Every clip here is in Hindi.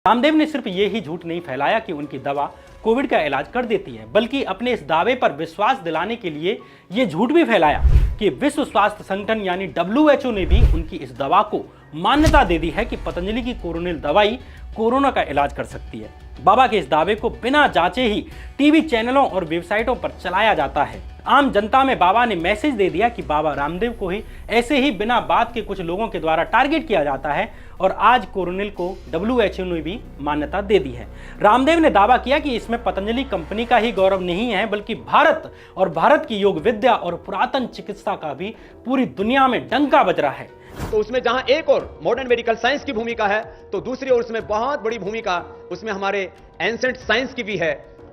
रामदेव ने सिर्फ ये ही झूठ नहीं फैलाया कि उनकी दवा कोविड का इलाज कर देती है, बल्कि अपने इस दावे पर विश्वास दिलाने के लिए ये झूठ भी फैलाया कि विश्व स्वास्थ्य संगठन यानी WHO ने भी उनकी इस दवा को मान्यता दे दी है कि पतंजलि की कोरोनिल दवाई कोरोना का इलाज कर सकती है। बाबा के इस दावे को बिना जांचे ही टीवी चैनलों और वेबसाइटों पर चलाया जाता है। आम जनता में बाबा ने मैसेज दे दिया कि बाबा रामदेव को ही ऐसे ही बिना बात के कुछ लोगों के द्वारा टारगेट किया जाता है और आज कोरोनिल को WHO ने भी मान्यता दे दी है। रामदेव ने दावा किया कि इसमें पतंजलि कंपनी का ही गौरव नहीं है, बल्कि भारत और भारत की योग विद्या और पुरातन चिकित्सा का भी पूरी दुनिया में डंका बज रहा है। तो उसमें जहां एक और मॉडर्न मेडिकल साइंस की भूमिका है, तो दूसरी ओर उसमें बहुत बड़ी भूमिका उसमें हमारे एंसेंट साइंस की भी है,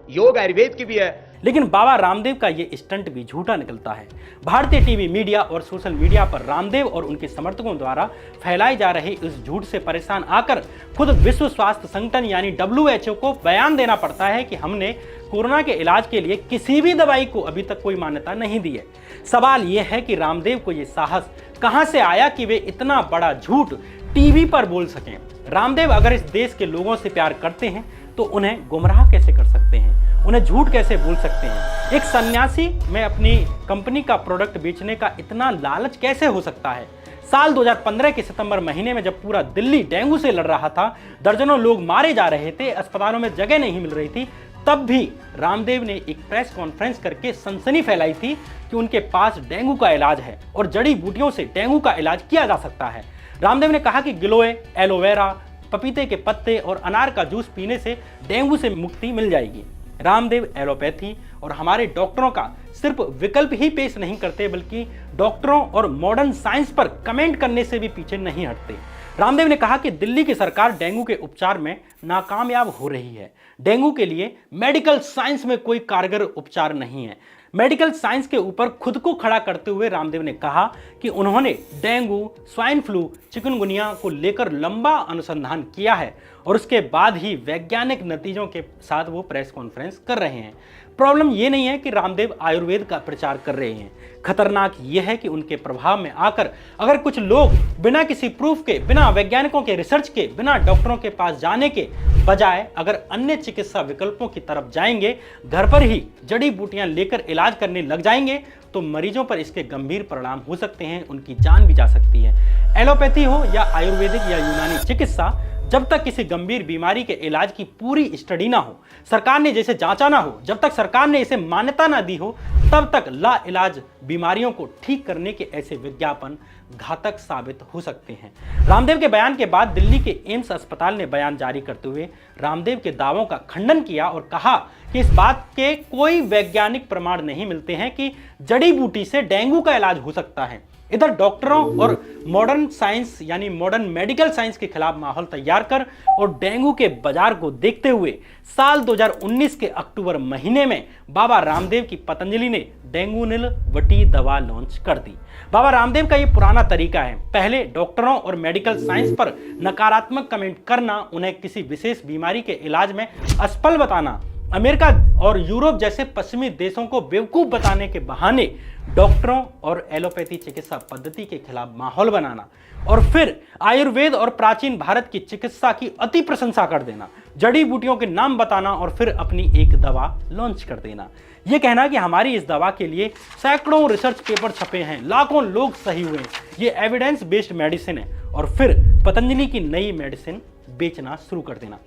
योग आयुर्वेद की भी है। लेकिन बाबा रामदेव का ये स्टंट भी झूठा निकलता है। भारतीय टीवी मीडिया और सोशल मीडिया पर रामदेव और उनके समर्थकों द्वारा फैलाए जा रहे इस झूठ से परेशान आकर खुद विश्व स्वास्थ्य संगठन यानी WHO को बयान देना पड़ता है कि हमने कोरोना के इलाज के लिए किसी भी दवाई को अभी तक कोई मान्यता नहीं दी है। सवाल यह है कि रामदेव को यह साहस कहां से आया कि वे इतना बड़ा झूठ टीवी पर बोल सकें। रामदेव अगर इस देश के लोगों से प्यार करते हैं तो उन्हें गुमराह कैसे कर सकते हैं, उन्हें झूठ कैसे बोल सकते हैं। एक सन्यासी में अपनी कंपनी का प्रोडक्ट बेचने का इतना लालच कैसे हो सकता है। साल 2015 के सितंबर महीने में जब पूरा दिल्ली डेंगू से लड़ रहा था, दर्जनों लोग मारे जा रहे थे, अस्पतालों में जगह नहीं मिल रही थी, तब भी रामदेव ने एक प्रेस कॉन्फ्रेंस करके सनसनी फैलाई थी कि उनके पास डेंगू का इलाज है और जड़ी बूटियों से डेंगू का इलाज किया जा सकता है। रामदेव ने कहा कि गिलोय, एलोवेरा, पपीते के पत्ते और अनार का जूस पीने से डेंगू से मुक्ति मिल जाएगी। रामदेव एलोपैथी और हमारे डॉक्टरों का सिर्फ विकल्प ही पेश नहीं करते, बल्कि डॉक्टरों और मॉडर्न साइंस पर कमेंट करने से भी पीछे नहीं हटते। रामदेव ने कहा कि दिल्ली की सरकार डेंगू के उपचार में नाकामयाब हो रही है। डेंगू के लिए मेडिकल साइंस में कोई कारगर उपचार नहीं है। मेडिकल साइंस के ऊपर खुद को खड़ा करते हुए रामदेव ने कहा कि उन्होंने डेंगू, स्वाइन फ्लू, चिकनगुनिया को लेकर लंबा अनुसंधान किया है और उसके बाद ही वैज्ञानिक नतीजों के साथ वो प्रेस कॉन्फ्रेंस कर रहे हैं। प्रॉब्लम ये नहीं है कि रामदेव आयुर्वेद का प्रचार कर रहे हैं, खतरनाक ये है कि उनके प्रभाव में आकर अगर कुछ लोग बिना किसी प्रूफ के, बिना वैज्ञानिकों के रिसर्च के, बिना डॉक्टरों के पास जाने के बजाय अगर अन्य चिकित्सा विकल्पों की तरफ जाएंगे, घर पर ही जड़ी बूटियां लेकर इलाज करने लग जाएंगे, तो मरीजों पर इसके गंभीर परिणाम हो सकते हैं, उनकी जान भी जा सकती है। एलोपैथी हो या आयुर्वेदिक या यूनानी चिकित्सा, जब तक किसी गंभीर बीमारी के इलाज की पूरी स्टडी ना हो, सरकार ने जैसे जांचा ना हो, जब तक सरकार ने इसे मान्यता ना दी हो, तब तक ला इलाज बीमारियों को ठीक करने के ऐसे विज्ञापन घातक साबित हो सकते हैं। रामदेव के बयान के बाद दिल्ली के एम्स अस्पताल ने बयान जारी करते हुए रामदेव के दावों का खंडन किया और कहा कि इस बात के कोई वैज्ञानिक प्रमाण नहीं मिलते हैं कि जड़ी बूटी से डेंगू का इलाज हो सकता है। इधर डॉक्टरों और मॉडर्न साइंस यानी मॉडर्न मेडिकल साइंस के खिलाफ माहौल तैयार कर और डेंगू के बाजार को देखते हुए साल 2019 के अक्टूबर महीने में बाबा रामदेव की पतंजलि ने डेंगूनिल वटी दवा लॉन्च कर दी। बाबा रामदेव का ये पुराना तरीका है, पहले डॉक्टरों और मेडिकल साइंस पर नकारात्मक कमेंट करना, उन्हें किसी विशेष बीमारी के इलाज में असफल बताना, अमेरिका और यूरोप जैसे पश्चिमी देशों को बेवकूफ बताने के बहाने डॉक्टरों और एलोपैथी चिकित्सा पद्धति के खिलाफ माहौल बनाना और फिर आयुर्वेद और प्राचीन भारत की चिकित्सा की अति प्रशंसा कर देना, जड़ी बूटियों के नाम बताना और फिर अपनी एक दवा लॉन्च कर देना। यह कहना कि हमारी इस दवा के लिए सैकड़ों रिसर्च पेपर छपे हैं, लाखों लोग सही हुए हैं, ये एविडेंस बेस्ड मेडिसिन है, और फिर पतंजलि की नई मेडिसिन बेचना शुरू कर देना।